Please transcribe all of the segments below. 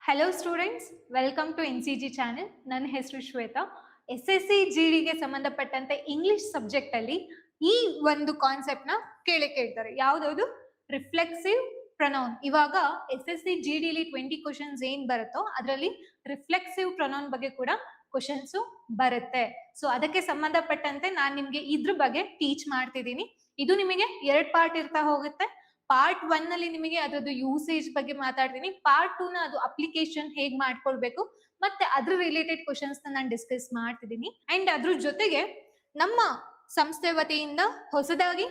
Hello students, welcome to NCG channel. ನನ್ನ ಹೆಸರು Shweta. SSC GD ಗೆ ಸಂಬಂಧಪಟ್ಟಂತೆ ಇಂಗ್ಲಿಷ್ ಸಬ್ಜೆಕ್ಟ್ ಅಲ್ಲಿ ಈ ಒಂದು ಕಾನ್ಸೆಪ್ಟ್ ನ ಕೇಳ್ತಾರೆ. ಯಾವ್ದು? Reflexive pronoun. ಇವಾಗ SSC GD ಲಿ 20 ಕ್ವಶನ್ಸ್ ಏನ್ ಬರುತ್ತೋ ಅದರಲ್ಲಿ ರಿಫ್ಲೆಕ್ಸಿವ್ ಪ್ರೊನೌನ್ ಬಗ್ಗೆ ಕೂಡ ಕ್ವಶನ್ಸ್ ಬರುತ್ತೆ. ಸೊ ಅದಕ್ಕೆ ಸಂಬಂಧಪಟ್ಟಂತೆ ನಾನು ನಿಮ್ಗೆ ಇದ್ರ ಬಗ್ಗೆ ಟೀಚ್ ಮಾಡ್ತಿದ್ದೀನಿ. ಇದು ನಿಮಗೆ 2 ಪಾರ್ಟ್ ಇರ್ತಾ ಹೋಗುತ್ತೆ. ಪಾರ್ಟ್ 1 ಅಲ್ಲಿ ನಿಮಗೆ ಅದರದ್ದು ಯೂಸೇಜ್ ಬಗ್ಗೆ ಮಾತಾಡ್ತೀನಿ. ಪಾರ್ಟ್ 2 ನ ಅದು ಅಪ್ಲಿಕೇಶನ್ ಹೇಗ್ ಮಾಡ್ಕೊಳ್ಬೇಕು ಮತ್ತೆ ಅದ್ರ ರಿಲೇಟೆಡ್ ಕ್ವಶನ್ಸ್ ನಾನು ಡಿಸ್ಕಸ್ ಮಾಡ್ತಿದ್ದೀನಿ. ಅಂಡ್ ಅದ್ರ ಜೊತೆಗೆ ನಮ್ಮ ಸಂಸ್ಥೆ ವತಿಯಿಂದ ಹೊಸದಾಗಿ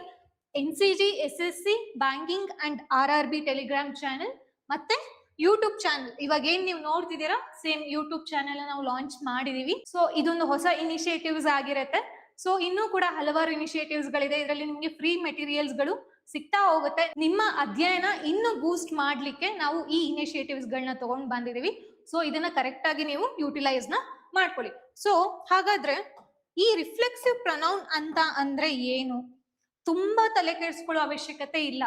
NCG SSC banking and RRB Telegram channel ಮತ್ತೆ ಯೂಟ್ಯೂಬ್ ಚಾನಲ್, ಇವಾಗ ಏನ್ ನೀವು ನೋಡ್ತಿದ್ದೀರಾ ಸೇಮ್ ಯೂಟ್ಯೂಬ್ ಚಾನೆಲ್ ನಾವು ಲಾಂಚ್ ಮಾಡಿದೀವಿ. ಸೊ ಇದೊಂದು ಹೊಸ ಇನಿಷಿಯೇಟಿವ್ಸ್ ಆಗಿರುತ್ತೆ. ಸೊ ಇನ್ನೂ ಕೂಡ ಹಲವಾರು ಇನಿಷಿಯೇಟಿವ್ಸ್ ಗಳಿದೆ. ಇದರಲ್ಲಿ ನಿಮ್ಗೆ ಫ್ರೀ ಮೆಟೀರಿಯಲ್ಸ್ ಗಳು ಸಿಗ್ತಾ ಹೋಗುತ್ತೆ. ನಿಮ್ಮ ಅಧ್ಯಯನ ಇನ್ನು ಬೂಸ್ಟ್ ಮಾಡ್ಲಿಕ್ಕೆ ನಾವು ಈ ಇನಿಷಿಯೇಟಿವ್ಸ್ ಗಳನ್ನ ತಗೊಂಡ್ ಬಂದಿದೀವಿ. ಸೊ ಇದನ್ನ ಕರೆಕ್ಟ್ ಆಗಿ ನೀವು ಯೂಟಿಲೈಸ್ ನ ಮಾಡ್ಕೊಳ್ಳಿ. ಸೊ ಹಾಗಾದ್ರೆ ಈ ರಿಫ್ಲೆಕ್ಸಿವ್ ಪ್ರೊನೌನ್ ಅಂತ ಅಂದ್ರೆ ಏನು? ತುಂಬಾ ತಲೆ ಕೆಡಿಸ್ಕೊಳ್ಳೋ ಅವಶ್ಯಕತೆ ಇಲ್ಲ.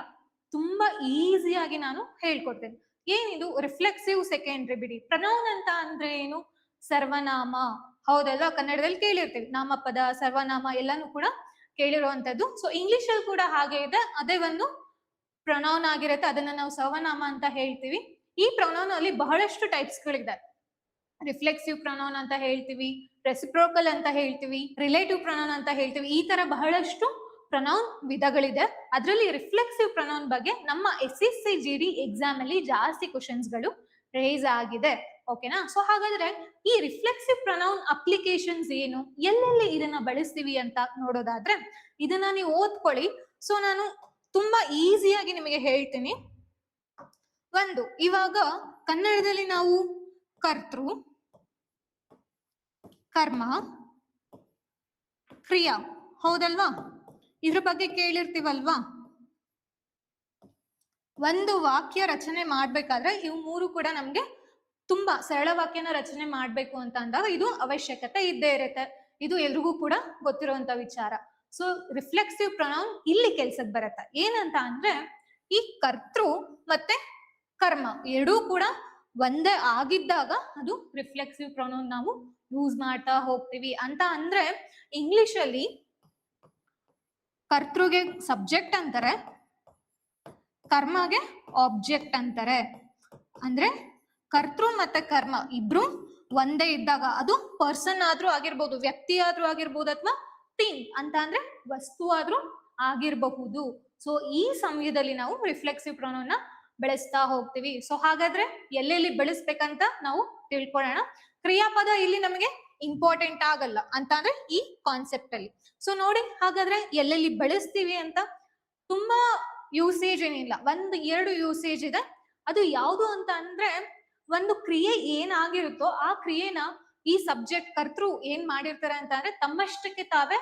ತುಂಬಾ ಈಸಿಯಾಗಿ ನಾನು ಹೇಳ್ಕೊಡ್ತೇನೆ. ಏನಿದು ರಿಫ್ಲೆಕ್ಸಿವ್ ಸೆಕೆಂಡ್ರಿ ಬಿಡಿ. ಪ್ರೊನೌನ್ ಅಂತ ಅಂದ್ರೆ ಏನು? ಸರ್ವನಾಮ. ಹೌದಲ್ವಾ? ಕನ್ನಡದಲ್ಲಿ ಕೇಳಿರ್ತೀವಿ ನಾಮಪದ, ಸರ್ವನಾಮ ಎಲ್ಲಾನು ಕೂಡ ಕೇಳಿರುವಂತದ್ದು. ಸೊ ಇಂಗ್ಲಿಷ್ ಅಲ್ಲಿ ಕೂಡ ಹಾಗೆ ಇದೆ. ಅದೇ ಒಂದು ಪ್ರೊನೌನ್ ಆಗಿರುತ್ತೆ. ಅದನ್ನ ನಾವು ಸರ್ವನಾಮ ಅಂತ ಹೇಳ್ತೀವಿ. ಈ ಪ್ರೊನೌನ್ ಅಲ್ಲಿ ಬಹಳಷ್ಟು ಟೈಪ್ಸ್ ಗಳಿದೆ. ರಿಫ್ಲೆಕ್ಸಿವ್ ಪ್ರೊನೌನ್ ಅಂತ ಹೇಳ್ತೀವಿ, ರೆಸಿಪ್ರೋಕಲ್ ಅಂತ ಹೇಳ್ತೀವಿ, ರಿಲೇಟಿವ್ ಪ್ರೊನೌನ್ ಅಂತ ಹೇಳ್ತೀವಿ. ಈ ತರ ಬಹಳಷ್ಟು ಪ್ರೊನೌನ್ ವಿಧಗಳಿದೆ. ಅದರಲ್ಲಿ ರಿಫ್ಲೆಕ್ಸಿವ್ ಪ್ರೊನೌನ್ ಬಗ್ಗೆ ನಮ್ಮ SSC GD ಎಕ್ಸಾಮ್ ಅಲ್ಲಿ ಜಾಸ್ತಿ ಕ್ವಶನ್ಸ್ ಗಳು ರೇಸ್ ಆಗಿದೆ. ಓಕೆನಾ? ಸೊ ಹಾಗಾದ್ರೆ ಈ ರಿಫ್ಲೆಕ್ಸಿವ್ ಪ್ರೊನೌನ್ ಅಪ್ಲಿಕೇಶನ್ಸ್ ಏನು, ಎಲ್ಲೆಲ್ಲಿ ಇದನ್ನ ಬಳಸ್ತೀವಿ ಅಂತ ನೋಡೋದಾದ್ರೆ ಇದನ್ನ ನೀವು ಓದ್ಕೊಳ್ಳಿ. ಸೊ ನಾನು ತುಂಬಾ ಈಸಿಯಾಗಿ ನಿಮಗೆ ಹೇಳ್ತೀನಿ. ಒಂದು, ಇವಾಗ ಕನ್ನಡದಲ್ಲಿ ನಾವು ಕರ್ತೃ, ಕರ್ಮ, ಕ್ರಿಯಾ, ಹೌದಲ್ವಾ? ಇದ್ರ ಬಗ್ಗೆ ಕೇಳಿರ್ತೀವಲ್ವಾ? ಒಂದು ವಾಕ್ಯ ರಚನೆ ಮಾಡ್ಬೇಕಾದ್ರೆ ಇವು ಮೂರು ಕೂಡ ನಮ್ಗೆ ತುಂಬಾ ಸರಳ ವಾಕ್ಯನ ರಚನೆ ಮಾಡ್ಬೇಕು ಅಂತ ಅಂದಾಗ ಇದು ಅವಶ್ಯಕತೆ ಇದ್ದೇ ಇರುತ್ತೆ. ಇದು ಎಲ್ರಿಗೂ ಕೂಡ ಗೊತ್ತಿರುವಂತ ವಿಚಾರ. ಸೊ ರಿಫ್ಲೆಕ್ಸಿವ್ ಪ್ರೊನೌನ್ ಇಲ್ಲಿ ಕೆಲ್ಸಕ್ಕೆ ಬರುತ್ತೆ. ಏನಂತ ಅಂದ್ರೆ ಈ ಕರ್ತೃ ಮತ್ತೆ ಕರ್ಮ ಎರಡೂ ಕೂಡ ಒಂದೇ ಆಗಿದ್ದಾಗ ಅದು ರಿಫ್ಲೆಕ್ಸಿವ್ ಪ್ರೊನೌನ್ ನಾವು ಯೂಸ್ ಮಾಡ್ತಾ ಹೋಗ್ತೀವಿ. ಅಂತ ಅಂದ್ರೆ ಇಂಗ್ಲಿಷ್ ಅಲ್ಲಿ ಕರ್ತೃಗೆ ಸಬ್ಜೆಕ್ಟ್ ಅಂತಾರೆ, ಕರ್ಮಗೆ ಆಬ್ಜೆಕ್ಟ್ ಅಂತಾರೆ. ಅಂದ್ರೆ ಕರ್ತೃ ಮತ್ತೆ ಕರ್ಮ ಇಬ್ರು ಒಂದೇ ಇದ್ದಾಗ, ಅದು ಪರ್ಸನ್ ಆದ್ರೂ ಆಗಿರ್ಬೋದು, ವ್ಯಕ್ತಿ ಆದ್ರೂ ಆಗಿರ್ಬೋದು, ಅಥವಾ ಥಿಂಗ್ ಅಂತ ಅಂದ್ರೆ ವಸ್ತು ಆದ್ರೂ ಆಗಿರಬಹುದು. ಸೊ ಈ ಸಮಯದಲ್ಲಿ ನಾವು ರಿಫ್ಲೆಕ್ಸಿವ್ ಪ್ರೊನೌನ್ ನ ಬೆಳೆಸ್ತಾ ಹೋಗ್ತೀವಿ. ಸೊ ಹಾಗಾದ್ರೆ ಎಲ್ಲೆಲ್ಲಿ ಬೆಳೆಸ್ಬೇಕಂತ ನಾವು ತಿಳ್ಕೊಳ್ಳೋಣ. ಕ್ರಿಯಾಪದ ಇಲ್ಲಿ ನಮಗೆ ಇಂಪಾರ್ಟೆಂಟ್ ಆಗಲ್ಲ ಅಂತ ಅಂದ್ರೆ ಈ ಕಾನ್ಸೆಪ್ಟ್ ಅಲ್ಲಿ. ಸೊ ನೋಡಿ ಹಾಗಾದ್ರೆ ಎಲ್ಲೆಲ್ಲಿ ಬೆಳೆಸ್ತೀವಿ ಅಂತ. ತುಂಬಾ ಯೂಸೇಜ್ ಏನಿಲ್ಲ, 1-2 ಯೂಸೇಜ್ ಇದೆ. ಅದು ಯಾವುದು ಅಂತ ಅಂದ್ರೆ, ಒಂದು ಕ್ರಿಯೆ ಏನಾಗಿರುತ್ತೋ ಆ ಕ್ರಿಯೆನ ಈ ಸಬ್ಜೆಕ್ಟ್ ಕರ್ತೃ ಏನ್ ಮಾಡಿರ್ತಾರೆ ಅಂತ ಅಂದ್ರೆ ತಮ್ಮಷ್ಟಕ್ಕೆ ತಾವೇ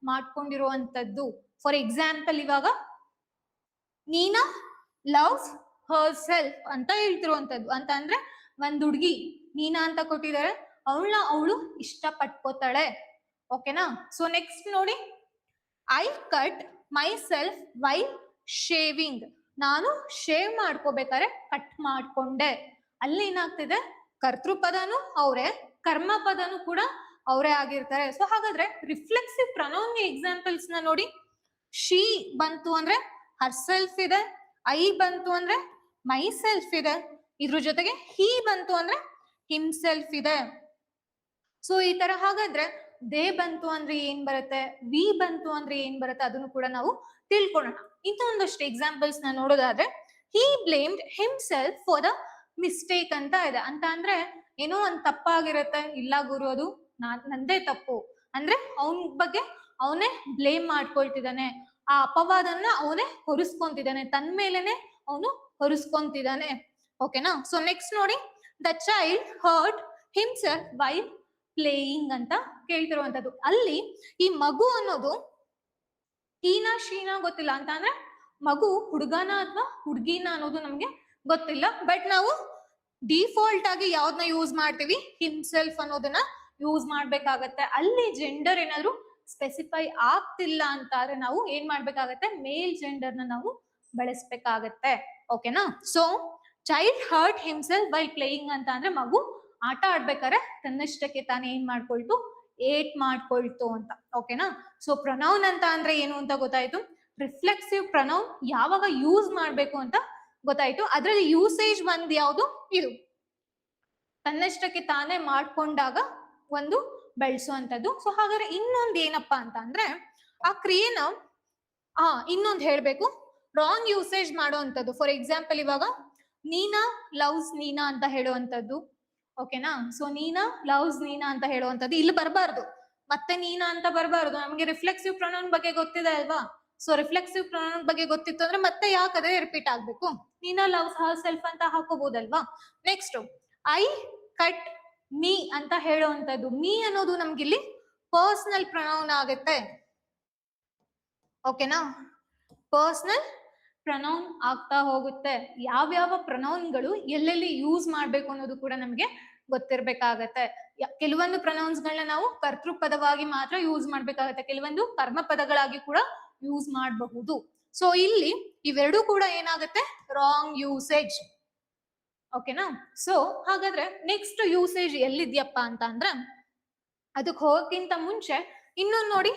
ಮಾಡ್ಕೊಂಡಿರುವಂತದ್ದು. ಫಾರ್ ಎಕ್ಸಾಂಪಲ್, ಇವಾಗ ನೀನಾ ಲವ್ಸ್ ಹರ್ ಸೆಲ್ಫ್ ಅಂತ ಹೇಳ್ತಿರುವಂತದ್ದು. ಅಂತ ಅಂದ್ರೆ ಒಂದ್ ಹುಡ್ಗಿ ನೀನಾ ಅಂತ ಕೊಟ್ಟಿದ್ದಾರೆ, ಅವಳು ಇಷ್ಟ ಪಟ್ಕೋತಾಳೆ. ಓಕೆನಾ? ಸೊ ನೆಕ್ಸ್ಟ್ ನೋಡಿ, I cut my self while shaving. ನಾನು ಶೇವ್ ಮಾಡ್ಕೋಬೇಕಾದ್ರೆ ಕಟ್ ಮಾಡ್ಕೊಂಡೆ. ಅಲ್ಲಿ ಏನಾಗ್ತಿದೆ, ಕರ್ತೃ ಪದನು ಅವರೇ, ಕರ್ಮ ಪದನು ಕೂಡ ಅವರೇ ಆಗಿರ್ತಾರೆ. ಸೊ ಹಾಗಾದ್ರೆ ರಿಫ್ಲೆಕ್ಸಿವ್ ಪ್ರೊನೌನ್ ಎಕ್ಸಾಂಪಲ್ಸ್ ನ ನೋಡಿ. ಶಿ ಬಂತು ಅಂದ್ರೆ ಹರ್ ಸೆಲ್ಫ್ ಇದೆ, ಐ ಬಂತು ಅಂದ್ರೆ ಮೈ ಸೆಲ್ಫ್ ಇದೆ, ಇದ್ರ ಜೊತೆಗೆ ಹಿ ಬಂತು ಅಂದ್ರೆ ಹಿಮ್ಸೆಲ್ಫ್ ಇದೆ. ಸೊ ಈ ತರ ಹಾಗಾದ್ರೆ ದೇ ಬಂತು ಅಂದ್ರೆ ಏನ್ ಬರುತ್ತೆ, ವಿ ಬಂತು ಅಂದ್ರೆ ಏನ್ ಬರುತ್ತೆ, ಅದನ್ನು ಕೂಡ ನಾವು ತಿಳ್ಕೊಳ್ಳೋಣ. ಇನ್ನೊಂದಷ್ಟು ಎಕ್ಸಾಂಪಲ್ಸ್ ನ ನೋಡೋದಾದ್ರೆ, he blamed himself for the mistake ಅಂತ ಇದೆ. ಅಂತ ಅಂದ್ರೆ ಏನೋ ಒಂದ್ ತಪ್ಪಾಗಿರುತ್ತೆ, ಇಲ್ಲ ಗುರು ಅದು ನಂದೇ ತಪ್ಪು ಅಂದ್ರೆ ಅವನ ಬಗ್ಗೆ ಅವನೇ ಬ್ಲೇಮ್ ಮಾಡ್ಕೊಳ್ತಿದ್ದಾನೆ, ಆ ಅಪವಾದನ್ನ ಅವನೇ ಹೊರಿಸ್ಕೊಂತಿದ್ದಾನೆ, ತನ್ ಮೇಲೆನೆ ಅವನು ಹೊರಿಸ್ಕೊಂತಿದ್ದಾನೆ. ಓಕೆನಾ? ಸೊ ನೆಕ್ಸ್ಟ್ ನೋಡಿ, the child hurt himself while playing ಅಂತ ಕೇಳ್ತಿರುವಂತದ್ದು. ಅಲ್ಲಿ ಈ ಮಗು ಅನ್ನೋದು ಹೀನಾ ಶೀನಾ ಗೊತ್ತಿಲ್ಲ. ಅಂತ ಅಂದ್ರೆ ಮಗು ಹುಡುಗನ ಅಥವಾ ಹುಡುಗಿನ ಅನ್ನೋದು ನಮ್ಗೆ ಗೊತ್ತಿಲ್ಲ. ಬಟ್ ನಾವು ಡಿಫಾಲ್ಟ್ ಆಗಿ ಯಾವ್ದನ್ನ ಯೂಸ್ ಮಾಡ್ತೀವಿ, ಹಿಮ್ಸೆಲ್ಫ್ ಅನ್ನೋದನ್ನ ಯೂಸ್ ಮಾಡ್ಬೇಕಾಗತ್ತೆ. ಅಲ್ಲಿ ಜೆಂಡರ್ ಏನಾದ್ರು ಸ್ಪೆಸಿಫೈ ಆಗ್ತಿಲ್ಲ ಅಂತಾದ್ರೆ ನಾವು ಏನ್ ಮಾಡ್ಬೇಕಾಗತ್ತೆ, ಮೇಲ್ ಜೆಂಡರ್ ನ ನಾವು ಬಳಸ್ಬೇಕಾಗತ್ತೆ. ಓಕೆನಾ? So child hurt himself while playing ಅಂತ ಅಂದ್ರೆ ಮಗು ಆಟ ಆಡ್ಬೇಕಾದ್ರೆ ತನ್ನಷ್ಟಕ್ಕೆ ತಾನೇ ಏನ್ ಮಾಡ್ಕೊಳ್ತು, ಏಟ್ ಮಾಡ್ಕೊಳ್ತು ಅಂತ. ಓಕೆನಾ? ಸೊ ಪ್ರೊನೌನ್ ಅಂತ ಅಂದ್ರೆ ಏನು ಅಂತ ಗೊತ್ತಾಯ್ತು. ರಿಫ್ಲೆಕ್ಸಿವ್ ಪ್ರೊನೌನ್ ಯಾವಾಗ ಯೂಸ್ ಮಾಡ್ಬೇಕು ಅಂತ ಗೊತ್ತಾಯ್ತು. ಅದ್ರಲ್ಲಿ ಯೂಸೇಜ್ ಒಂದ್ ಯಾವುದು, ಇದು ತನ್ನಷ್ಟಕ್ಕೆ ತಾನೇ ಮಾಡ್ಕೊಂಡಾಗ ಒಂದು ಬೆಳೆಸುವಂತದ್ದು. ಸೊ ಹಾಗಾದ್ರೆ ಇನ್ನೊಂದ್ ಏನಪ್ಪಾ ಅಂತ ಅಂದ್ರೆ ಆ ಕ್ರಿಯೆನ ಇನ್ನೊಂದು ಹೇಳ್ಬೇಕು, ರಾಂಗ್ ಯೂಸೇಜ್ ಮಾಡುವಂಥದ್ದು. ಫಾರ್ ಎಕ್ಸಾಂಪಲ್ ಇವಾಗ ನೀನಾ ಲವ್ಸ್ ನೀನಾ ಅಂತ ಹೇಳುವಂಥದ್ದು. ಓಕೆನಾ? ಸೊ ನೀನಾ ಲವ್ಸ್ ನೀನಾ ಅಂತ ಹೇಳುವಂಥದ್ದು ಇಲ್ಲಿ ಬರಬಾರ್ದು, ಮತ್ತೆ ನೀನಾ ಅಂತ ಬರಬಾರ್ದು. ನಮಗೆ ರಿಫ್ಲೆಕ್ಸಿವ್ ಪ್ರೊನೌನ್ ಬಗ್ಗೆ ಗೊತ್ತಿದೆ ಅಲ್ವಾ? ಸೊ ರಿಫ್ಲೆಕ್ಸಿವ್ ಪ್ರೊನೌನ್ ಬಗ್ಗೆ ಗೊತ್ತಿತ್ತು ಅಂದ್ರೆ ಮತ್ತೆ ಯಾಕೆ ಅದೇ ರಿಪೀಟ್ ಆಗ್ಬೇಕು? ನೀನಾ ಲವ್ಸ್ ಹರ್ ಸೆಲ್ಫ್ ಅಂತ ಹಾಕೋಬಹುದಲ್ವಾ? ನೆಕ್ಸ್ಟ್ ಐ ಕಟ್ ಮೀ ಅಂತ ಹೇಳುವಂಥದ್ದು. ಮೀ ಅನ್ನೋದು ನಮ್ಗಿಲ್ಲಿ ಪರ್ಸನಲ್ ಪ್ರೊನೌನ್ ಆಗುತ್ತೆ. ಓಕೆನಾ? ಪರ್ಸನಲ್ ಪ್ರೊನೌನ್ ಆಗ್ತಾ ಹೋಗುತ್ತೆ. ಯಾವ್ಯಾವ ಪ್ರೊನೌನ್ಗಳು ಎಲ್ಲೆಲ್ಲಿ ಯೂಸ್ ಮಾಡ್ಬೇಕು ಅನ್ನೋದು ಕೂಡ ನಮ್ಗೆ ಗೊತ್ತಿರ್ಬೇಕಾಗತ್ತೆ. ಕೆಲವೊಂದು ಪ್ರೊನೌನ್ಸ್ ಗಳನ್ನ ನಾವು ಕರ್ತೃ ಪದವಾಗಿ ಮಾತ್ರ ಯೂಸ್ ಮಾಡ್ಬೇಕಾಗತ್ತೆ, ಕೆಲವೊಂದು ಕರ್ಮ ಪದಗಳಾಗಿ ಕೂಡ ಯೂಸ್ ಮಾಡಬಹುದು. ಸೊ ಇಲ್ಲಿ ಇವೆರಡೂ ಕೂಡ ಏನಾಗುತ್ತೆ, ರಾಂಗ್ ಯೂಸೇಜ್. ಓಕೆನಾ? ಸೊ ಹಾಗಾದ್ರೆ ನೆಕ್ಸ್ಟ್ ಯೂಸೇಜ್ ಎಲ್ಲಿದ್ಯಪ್ಪ ಅಂತ ಅಂದ್ರೆ, ಅದಕ್ಕೆ ಹೋಗಕ್ಕಿಂತ ಮುಂಚೆ ಇನ್ನೊಂದು ನೋಡಿ,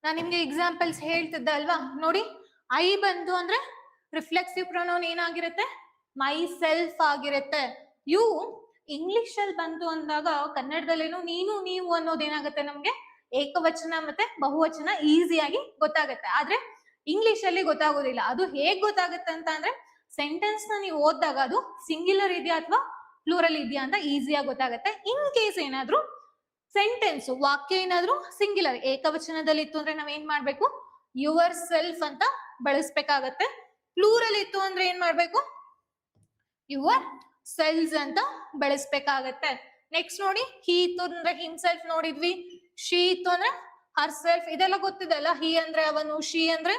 ನಾನು ನಿಮ್ಗೆ ಎಕ್ಸಾಂಪಲ್ಸ್ ಹೇಳ್ತಿದ್ದೆ ಅಲ್ವಾ? ನೋಡಿ, ಐ ಬಂತು ಅಂದ್ರೆ ರಿಫ್ಲೆಕ್ಸಿವ್ ಪ್ರೊನೌನ್ ಏನಾಗಿರುತ್ತೆ, ಮೈ ಸೆಲ್ಫ್ ಆಗಿರುತ್ತೆ. ಯು ಇಂಗ್ಲಿಷ್ ಅಲ್ಲಿ ಬಂತು ಅಂದಾಗ ಕನ್ನಡದಲ್ಲೇನು ನೀನು ನೀವು ಅನ್ನೋದು ಏನಾಗುತ್ತೆ, ನಮ್ಗೆ ಏಕವಚನ ಮತ್ತೆ ಬಹುವಚನ ಈಸಿಯಾಗಿ ಗೊತ್ತಾಗುತ್ತೆ. ಆದ್ರೆ ಇಂಗ್ಲಿಷ್ ಅಲ್ಲಿ ಗೊತ್ತಾಗೋದಿಲ್ಲ. ಅದು ಹೇಗ್ ಗೊತ್ತಾಗುತ್ತೆ ಅಂತ ಅಂದ್ರೆ, ಸೆಂಟೆನ್ಸ್ ನ ನೀವು ಓದಿದಾಗ ಅದು ಸಿಂಗ್ಯುಲರ್ ಇದೆಯಾ ಅಥವಾ ಪ್ಲೂರಲ್ ಇದೆಯಾ ಅಂತ ಈಸಿಯಾಗಿ ಗೊತ್ತಾಗುತ್ತೆ. ಇನ್ ಕೇಸ್ ಏನಾದ್ರೂ ಸೆಂಟೆನ್ಸ್ ವಾಕ್ಯ ಏನಾದ್ರೂ ಸಿಂಗ್ಯುಲರ್ ಏಕವಚನದಲ್ಲಿ ಇತ್ತು ಅಂದ್ರೆ ನಾವ್ ಏನ್ ಮಾಡ್ಬೇಕು, ಯುವರ್ ಸೆಲ್ಫ್ ಅಂತ ಬಳಸ್ಬೇಕಾಗತ್ತೆ. ಪ್ಲೂರಲ್ ಇತ್ತು ಅಂದ್ರೆ ಏನ್ ಮಾಡ್ಬೇಕು, ಯುವರ್ ಸೆಲ್ಸ್ ಅಂತ ಬಳಸ್ಬೇಕಾಗತ್ತೆ. ನೆಕ್ಸ್ಟ್ ನೋಡಿ, ಹಿ ಇತ್ತು ಅಂದ್ರೆ ಹಿಮ್ಸೆಲ್ಫ್ ನೋಡಿದ್ವಿ, ಶಿ ಇತ್ತು ಅಂದ್ರೆ ಹರ್ ಸೆಲ್ಫ್, ಇದೆಲ್ಲ ಗೊತ್ತಿದೆ ಅಲ್ಲ. ಹಿ ಅಂದ್ರೆ ಅವನು, ಶಿ ಅಂದ್ರೆ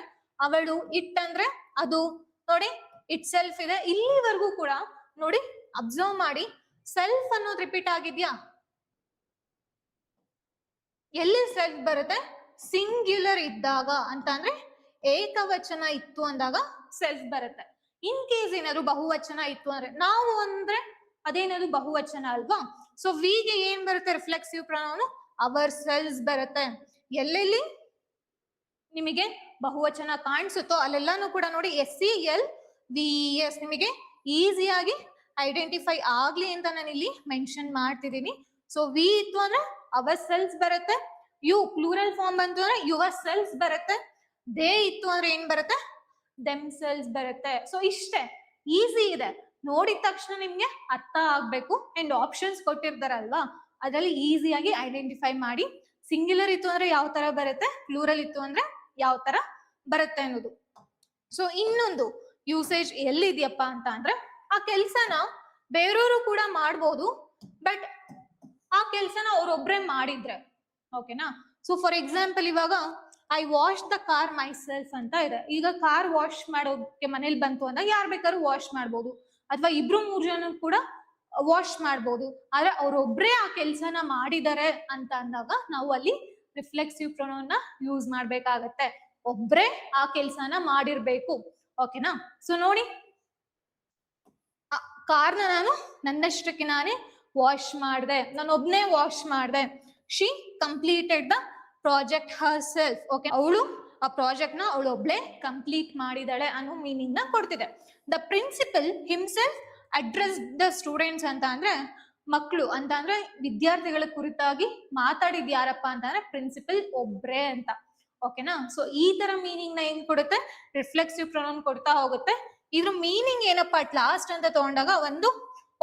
ಅವಳು, ಇಟ್ ಅಂದ್ರೆ ಅದು. ನೋಡಿ ಇಟ್ ಸೆಲ್ಫ್ ಇದೆ. ಇಲ್ಲಿವರೆಗೂ ಕೂಡ ನೋಡಿ ಅಬ್ಸರ್ವ್ ಮಾಡಿ, ಸೆಲ್ಫ್ ಅನ್ನೋದು ರಿಪೀಟ್ ಆಗಿದ್ಯಾ? ಎಲ್ಲಿ ಸೆಲ್ಫ್ ಬರುತ್ತೆ, ಸಿಂಗ್ಯುಲರ್ ಇದ್ದಾಗ ಅಂತ ಅಂದ್ರೆ ಏಕವಚನ ಇತ್ತು ಅಂದಾಗ ಸೆಲ್ಫ್ ಬರುತ್ತೆ. ಇನ್ ಕೇಸ್ ಏನಾದ್ರು ಬಹುವಚನ ಇತ್ತು ಅಂದ್ರೆ, ನಾವು ಅಂದ್ರೆ ಅದೇನಾದ್ರು ಬಹುವಚನ ಅಲ್ವಾ? ಸೊ ವಿಗೆ ಏನ್ ಬರುತ್ತೆ, ರಿಫ್ಲೆಕ್ಸಿವ್ ಪ್ರೊನೌನ್ ಅವರ್ ಸೆಲ್ಸ್ ಬರುತ್ತೆ. ಎಲ್ಲೆಲ್ಲಿ ನಿಮಗೆ ಬಹುವಚನ ಕಾಣಿಸುತ್ತೋ ಅಲ್ಲೆಲ್ಲಾನು ಕೂಡ ನೋಡಿ SELVES ನಿಮಗೆ ಈಸಿಯಾಗಿ ಐಡೆಂಟಿಫೈ ಆಗ್ಲಿ ಅಂತ ನಾನು ಇಲ್ಲಿ ಮೆನ್ಷನ್ ಮಾಡ್ತಿದ್ದೀನಿ. ಸೊ ವಿ ಇತ್ತು ಅಂದ್ರೆ ಅವರ್ ಸೆಲ್ಸ್ ಬರುತ್ತೆ, ಯು ಪ್ಲೂರಲ್ ಫಾರ್ಮ್ ಬಂತು ಅಂದ್ರೆ ಯುವರ್ ಸೆಲ್ಸ್ ಬರುತ್ತೆ, ದೇ ಇತ್ತು ಅಂದ್ರೆ ಏನ್ ಬರುತ್ತೆ, ದೆಮ್ ಸೆಲ್ಸ್ ಬರುತ್ತೆ. ಸೊ ಇಷ್ಟೇ, ಈಸಿ ಇದೆ. ನೋಡಿದ ತಕ್ಷಣ ನಿಮ್ಗೆ ಅರ್ಥ ಆಗ್ಬೇಕು. ಅಂಡ್ ಆಪ್ಷನ್ಸ್ ಕೊಟ್ಟಿರ್ತಾರಲ್ವಾ, ಅದರಲ್ಲಿ ಈಸಿಯಾಗಿ ಐಡೆಂಟಿಫೈ ಮಾಡಿ ಸಿಂಗ್ಯುಲರ್ ಇತ್ತು ಅಂದ್ರೆ ಯಾವ ತರ ಬರುತ್ತೆ, ಪ್ಲೂರಲ್ ಇತ್ತು ಅಂದ್ರೆ ಯಾವ ತರ ಬರುತ್ತೆ ಅನ್ನೋದು. ಸೊ ಇನ್ನೊಂದು ಯೂಸೇಜ್ ಎಲ್ಲಿದ್ಯಪ್ಪ ಅಂತ ಅಂದ್ರೆ, ಆ ಕೆಲ್ಸನ ಬೇರೆಯವರು ಕೂಡ ಮಾಡ್ಬೋದು, ಬಟ್ ಆ ಕೆಲ್ಸನ ಅವ್ರೊಬ್ರೆ ಮಾಡಿದ್ರೆ. ಓಕೆನಾ? ಸೊ ಫಾರ್ ಎಕ್ಸಾಂಪಲ್ ಇವಾಗ I wash the car my self ಅಂತ ಇದೆ. ಈಗ ಕಾರ್ ವಾಶ್ ಮಾಡೋಕೆ ಮನೇಲಿ ಬಂತು ಅಂದಾಗ ಯಾರು ಬೇಕಾದ್ರೂ ವಾಶ್ ಮಾಡ್ಬೋದು, ಅಥವಾ ಇಬ್ರು ಮೂರು ಜನ ಕೂಡ ವಾಶ್ ಮಾಡ್ಬೋದು. ಆದ್ರೆ ಅವ್ರೊಬ್ರೇ ಆ ಕೆಲ್ಸನ ಮಾಡಿದ್ದಾರೆ ಅಂತ ಅಂದಾಗ ನಾವು ಅಲ್ಲಿ ರಿಫ್ಲೆಕ್ಸಿವ್ ಪ್ರೊನೌನ್ ನ ಯೂಸ್ ಮಾಡ್ಬೇಕಾಗತ್ತೆ. ಒಬ್ರೇ ಆ ಕೆಲ್ಸನ ಮಾಡಿರ್ಬೇಕು. ಓಕೆನಾ? ಸೊ ನೋಡಿ, ಕಾರ್ನ ನಾನು ನನ್ನಷ್ಟಕ್ಕೆ ನಾನೇ ವಾಶ್ ಮಾಡಿದೆ, ನಾನು ಒಬ್ನೇ ವಾಶ್ ಮಾಡಿದೆ. She completed the project Har self. Okay, ಅವಳು ಆ ಪ್ರಾಜೆಕ್ಟ್ ನ ಅವಳು ಒಬ್ಳೆ ಕಂಪ್ಲೀಟ್ ಮಾಡಿದಾಳೆ ಅನ್ನೋ ಮೀನಿಂಗ್ ನ ಕೊಡ್ತಿದೆ. The principal himself address the students ಅಂತ ಅಂದ್ರೆ, ಮಕ್ಕಳು ಅಂತ ಅಂದ್ರೆ ವಿದ್ಯಾರ್ಥಿಗಳ ಕುರಿತಾಗಿ ಮಾತಾಡಿದ್ ಯಾರಪ್ಪ ಅಂತ ಅಂದ್ರೆ ಪ್ರಿನ್ಸಿಪಲ್ ಒಬ್ರೇ ಅಂತ. ಓಕೆನಾ? ಸೊ ಈ ತರ ಮೀನಿಂಗ್ ನ ಏನ್ ಕೊಡುತ್ತೆ, ರಿಫ್ಲೆಕ್ಸಿವ್ ಪ್ರೊನೌನ್ ಕೊಡ್ತಾ ಹೋಗುತ್ತೆ. ಇದ್ರ ಮೀನಿಂಗ್ ಏನಪ್ಪಾ, ಅಟ್ ಲಾಸ್ಟ್ ಅಂತ ತಗೊಂಡಾಗ ಒಂದು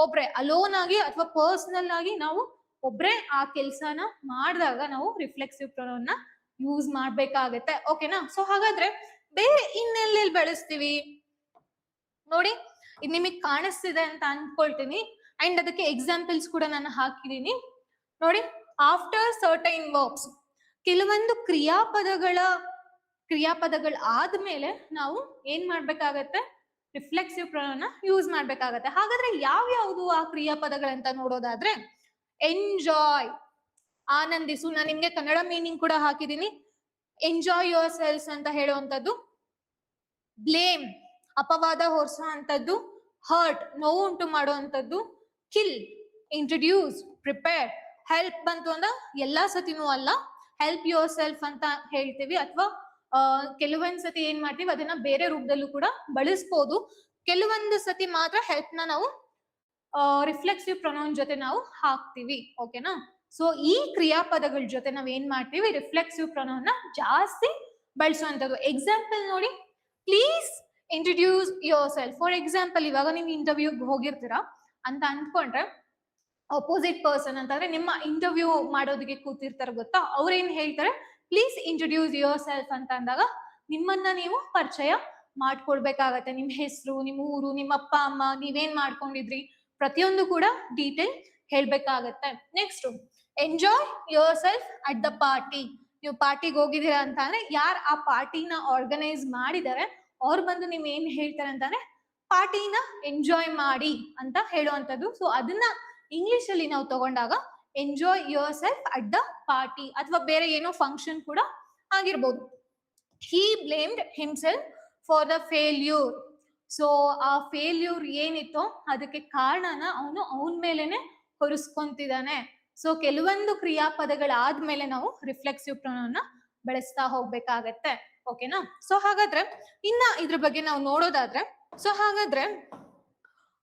ಒಬ್ರೆ ಅಲೋನ್ ಆಗಿ ಅಥವಾ ಪರ್ಸನಲ್ ಆಗಿ ನಾವು ಒಬ್ರೆ ಆ ಕೆಲ್ಸನ ಮಾಡಿದಾಗ ನಾವು ರಿಫ್ಲೆಕ್ಸಿವ್ ಪ್ರೊನೌನ್ ನ ಯೂಸ್ ಮಾಡ್ಬೇಕಾಗತ್ತೆ. ಓಕೆನಾ? ಸೊ ಹಾಗಾದ್ರೆ ಬೇರೆ ಇನ್ನೆಲ್ಲೆಲ್ಲಿ ಬಳಸ್ತೀವಿ ನೋಡಿ, ಇದು ನಿಮಗೆ ಕಾಣಿಸ್ತಿದೆ ಅಂತ ಅನ್ಕೊಳ್ತೀನಿ. ಅಂಡ್ ಅದಕ್ಕೆ ಎಕ್ಸಾಂಪಲ್ಸ್ ಕೂಡ ನಾನು ಹಾಕಿದೀನಿ ನೋಡಿ. ಆಫ್ಟರ್ ಸರ್ಟೈನ್ ವರ್ಬ್ಸ್, ಕೆಲವೊಂದು ಕ್ರಿಯಾಪದಗಳ ಆದ್ಮೇಲೆ ನಾವು ಏನ್ ಮಾಡ್ಬೇಕಾಗತ್ತೆ, ರಿಫ್ಲೆಕ್ಸಿವ್ ಪ್ರೊನೌನ್ ನ ಯೂಸ್ ಮಾಡ್ಬೇಕಾಗತ್ತೆ. ಹಾಗಾದ್ರೆ ಯಾವ್ಯಾವುದು ಆ ಕ್ರಿಯಾಪದಗಳಂತ ನೋಡೋದಾದ್ರೆ, ಎಂಜಾಯ್ ಆನಂದಿಸು, ನಾನು ನಿಮ್ಗೆ ಕನ್ನಡ ಮೀನಿಂಗ್ ಕೂಡ ಹಾಕಿದೀನಿ. ಎಂಜಾಯ್ ಯುವರ್ ಸೆಲ್ಸ್ ಅಂತ ಹೇಳುವಂಥದ್ದು. ಬ್ಲೇಮ್ ಅಪವಾದ ಹೊರಿಸೋ ಅಂತದ್ದು. ಹರ್ಟ್ ನೋವು ಉಂಟು ಮಾಡುವಂಥದ್ದು, ಕಿಲ್, ಇಂಟ್ರಡ್ಯೂಸ್, ಪ್ರಿಪೇರ್. ಹೆಲ್ಪ್ ಬಂತು ಅಂದ ಎಲ್ಲಾ ಸತಿನೂ ಅಲ್ಲ, ಹೆಲ್ಪ್ ಯುವರ್ ಸೆಲ್ಫ್ ಅಂತ ಹೇಳ್ತೀವಿ, ಅಥವಾ ಕೆಲವೊಂದ್ ಸತಿ ಏನ್ ಮಾಡ್ತೀವಿ ಅದನ್ನ ಬೇರೆ ರೂಪದಲ್ಲೂ ಕೂಡ ಬಳಸ್ಬೋದು. ಕೆಲವೊಂದು ಸತಿ ಮಾತ್ರ ಹೆಲ್ಪ್ ನ ನಾವು ರಿಫ್ಲೆಕ್ಸಿವ್ ಪ್ರೊನೌನ್ ಜೊತೆ ನಾವು ಹಾಕ್ತಿವಿ. ಓಕೆನಾ? ಸೊ ಈ ಕ್ರಿಯಾಪದಗಳ ಜೊತೆ ನಾವ್ ಏನ್ ಮಾಡ್ತೀವಿ, ರಿಫ್ಲೆಕ್ಸಿವ್ ಪ್ರೊನೌನ್ ನ ಜಾಸ್ತಿ ಬಳಸುವಂತದ್ದು. ಎಕ್ಸಾಂಪಲ್ ನೋಡಿ, please introduce your self. For example, ಇವಾಗ ನೀವು ಇಂಟರ್ವ್ಯೂಗೆ ಹೋಗಿರ್ತೀರಾ ಅಂತ ಅನ್ಕೊಂಡ್ರೆ, ಅಪೋಸಿಟ್ ಪರ್ಸನ್ ಅಂತಂದ್ರೆ ನಿಮ್ಮ ಇಂಟರ್ವ್ಯೂ ಮಾಡೋದಕ್ಕೆ ಕೂತಿರ್ತಾರೆ ಗೊತ್ತಾ, ಅವ್ರೇನ್ ಹೇಳ್ತಾರೆ, ಪ್ಲೀಸ್ ಇಂಟ್ರಡ್ಯೂಸ್ ಯುವರ್ ಸೆಲ್ಫ್ ಅಂತ ಅಂದಾಗ ನಿಮ್ಮನ್ನ ನೀವು ಪರಿಚಯ ಮಾಡ್ಕೊಡ್ಬೇಕಾಗತ್ತೆ. ನಿಮ್ ಹೆಸರು, ನಿಮ್ ಊರು, ನಿಮ್ಮ ಅಪ್ಪ ಅಮ್ಮ, ನೀವೇನ್ ಮಾಡ್ಕೊಂಡಿದ್ರಿ, ಪ್ರತಿಯೊಂದು ಕೂಡ ಡೀಟೇಲ್ ಹೇಳ್ಬೇಕಾಗತ್ತೆ. Next, enjoy yourself at the party. ನೀವು ಪಾರ್ಟಿಗೆ ಹೋಗಿದ್ದೀರಾ ಅಂತ ಅಂದ್ರೆ ಯಾರು ಆ ಪಾರ್ಟಿನ ಆರ್ಗನೈಸ್ ಮಾಡಿದ್ದಾರೆ ಅವ್ರು ಬಂದು ನಿಮ್ ಏನ್ ಹೇಳ್ತಾರೆ ಅಂತಂದ್ರೆ ಪಾರ್ಟಿನ ಎಂಜಾಯ್ ಮಾಡಿ ಅಂತ ಹೇಳುವಂಥದ್ದು. ಸೊ ಅದನ್ನ ಇಂಗ್ಲಿಷ್ ಅಲ್ಲಿ ನಾವು ತಗೊಂಡಾಗ enjoy yourself at the party, ಅಥವಾ ಬೇರೆ ಏನೋ ಫಂಕ್ಷನ್ ಕೂಡ ಆಗಿರ್ಬೋದು. He blamed himself for the failure. So ಆ ಫೇಲ್ಯೂರ್ ಏನಿತ್ತೋ ಅದಕ್ಕೆ ಕಾರಣನ ಅವನ ಮೇಲೆನೆ ಹೊರಿಸ್ಕೊಂತಿದ್ದಾನೆ. ಸೊ ಕೆಲವೊಂದು ಕ್ರಿಯಾಪದಗಳಾದ್ಮೇಲೆ ನಾವು ರಿಫ್ಲೆಕ್ಸಿವ್ ಪ್ರೊನೌನ್ ನ ಬಳಸ್ತಾ ಹೋಗ್ಬೇಕಾಗತ್ತೆ. ಓಕೆನಾ? ಸೊ ಹಾಗಾದ್ರೆ ಇನ್ನ ಇದ್ರ ಬಗ್ಗೆ ನಾವು ನೋಡೋದಾದ್ರೆ, ಸೊ ಹಾಗಾದ್ರೆ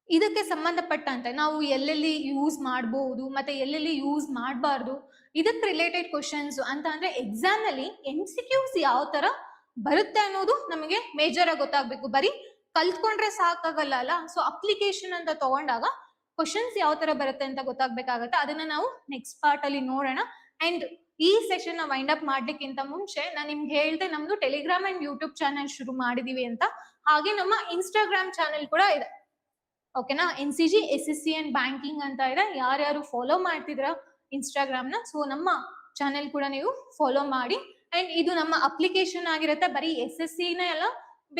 ಇದಕ್ಕೆ ಸಂಬಂಧಪಟ್ಟಂತೆ ನಾವು ಎಲ್ಲೆಲ್ಲಿ ಯೂಸ್ ಮಾಡಬಹುದು ಮತ್ತೆ ಎಲ್ಲೆಲ್ಲಿ ಯೂಸ್ ಮಾಡಬಾರ್ದು, ಇದಕ್ಕೆ ರಿಲೇಟೆಡ್ ಕ್ವಶನ್ಸ್ ಅಂತ ಅಂದ್ರೆ ಎಕ್ಸಾಮ್ ನಲ್ಲಿ MCQs ಯಾವ ತರ ಬರುತ್ತೆ ಅನ್ನೋದು ನಮಗೆ ಮೇಜರ್ ಆಗಿ ಗೊತ್ತಾಗ್ಬೇಕು. ಬರೀ ಕಲ್ತ್ಕೊಂಡ್ರೆ ಸಾಕಾಗಲ್ಲ ಅಲ್ಲ. ಸೊ ಅಪ್ಲಿಕೇಶನ್ ಅಂತ ತಗೊಂಡಾಗ ಕ್ವಶನ್ಸ್ ಯಾವ ತರ ಬರುತ್ತೆ ಅಂತ ಗೊತ್ತಾಗ್ಬೇಕಾಗತ್ತೆ. ಅದನ್ನ ನಾವು ನೆಕ್ಸ್ಟ್ ಪಾರ್ಟ್ ಅಲ್ಲಿ ನೋಡೋಣ. ಅಂಡ್ ಈ ಸೆಷನ್ ನ ವೈಂಡ್ ಅಪ್ ಮಾಡ್ಲಿಕ್ಕಿಂತ ಮುಂಚೆ ನಾನು ನಿಮ್ಗೆ ಹೇಳ್ದೆ, ನಮ್ದು ಟೆಲಿಗ್ರಾಮ್ ಅಂಡ್ ಯೂಟ್ಯೂಬ್ ಚಾನೆಲ್ ಶುರು ಮಾಡಿದೀವಿ ಅಂತ. ಹಾಗೆ ನಮ್ಮ ಇನ್ಸ್ಟಾಗ್ರಾಮ್ ಚಾನೆಲ್ ಕೂಡ ಇದೆ. ಓಕೆನಾ? NCG SSC ಅಂಡ್ ಬ್ಯಾಂಕಿಂಗ್ ಅಂತ ಇದೆ. ಯಾರ್ಯಾರು ಫಾಲೋ ಮಾಡ್ತಿದ್ರ ಇನ್ಸ್ಟಾಗ್ರಾಮ್ ನ, ಸೊ ನಮ್ಮ ಚಾನೆಲ್ ಕೂಡ ನೀವು ಫಾಲೋ ಮಾಡಿ. ಅಂಡ್ ಇದು ನಮ್ಮ ಅಪ್ಲಿಕೇಶನ್ ಆಗಿರುತ್ತೆ. ಬರೀ SSC ನೇ ಅಲ್ಲ,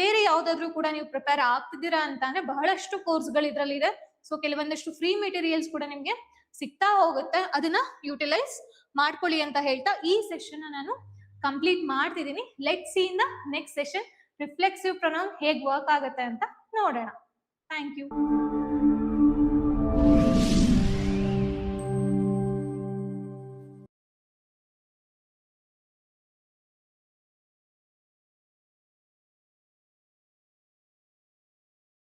ಬೇರೆ ಯಾವ್ದಾದ್ರು ಕೂಡ ನೀವು ಪ್ರಿಪೇರ್ ಆಗ್ತಿದ್ದೀರಾ ಅಂತ ಅಂದ್ರೆ ಬಹಳಷ್ಟು ಕೋರ್ಸ್ಗಳು ಇದ್ರಲ್ಲಿ ಇದೆ. ಸೊ ಕೆಲವೊಂದಷ್ಟು ಫ್ರೀ ಮೆಟೀರಿಯಲ್ಸ್ ಕೂಡ ನಿಮ್ಗೆ ಸಿಗ್ತಾ ಹೋಗುತ್ತೆ, ಅದನ್ನ ಯುಟಿಲೈಸ್ ಮಾಡ್ಕೊಳ್ಳಿ ಅಂತ ಹೇಳ್ತಾ ಈ ಸೆಷನ್ ನಾನು ಕಂಪ್ಲೀಟ್ ಮಾಡ್ತಿದ್ದೀನಿ. Let see in the next session reflexive pronoun ಹೇಗ್ ವರ್ಕ್ ಆಗುತ್ತೆ ಅಂತ ನೋಡೋಣ. Thank you.